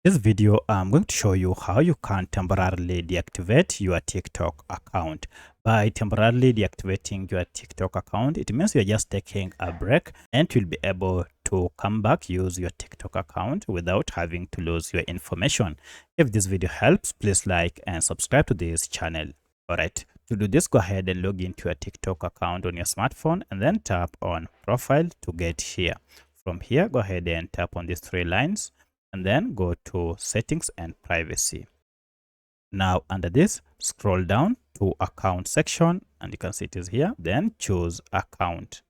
This video, I'm going to show you how you can temporarily deactivate your TikTok account. By temporarily deactivating your TikTok account, it means you're just taking a break and you'll be able to come back, use your TikTok account without having to lose your information. If this video helps, please like and subscribe to this channel. Alright, to do this, go ahead and log into your TikTok account on your smartphone and then tap on Profile to get here. From here, go ahead and tap on these three lines and then go to Settings and Privacy. Now under this, scroll down to Account section and you can see it is here. Then choose Account.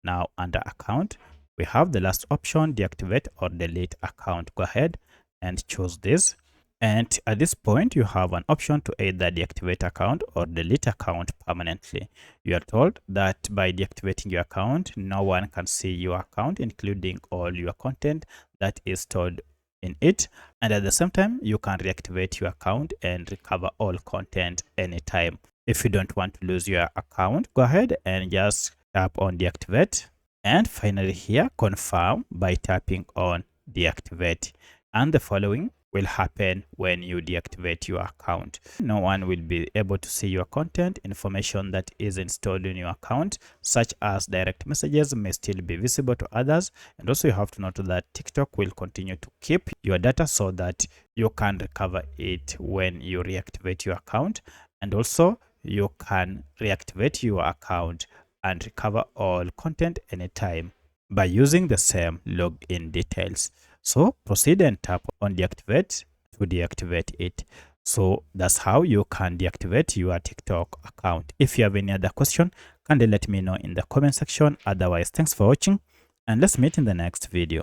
Now under Account, we have the last option, Deactivate or Delete Account. Go ahead and choose this. And at this point, you have an option to either deactivate account or delete account permanently. You are told that by deactivating your account, no one can see your account, including all your content that is stored in it, and at the same time you can reactivate your account and recover all content anytime. If you don't want to lose your account, go ahead and just tap on deactivate, and finally here confirm by tapping on deactivate, and the following will happen when you deactivate your account. No one will be able to see your content. Information that is installed in your account, such as direct messages, may still be visible to others. And also you have to note that TikTok will continue to keep your data so that you can recover it when you reactivate your account. And also you can reactivate your account and recover all content anytime by using the same login details. So proceed and tap on deactivate to deactivate it. So that's how you can deactivate your TikTok account. If you have any other question, kindly let me know in the comment section. Otherwise, thanks for watching and let's meet in the next video.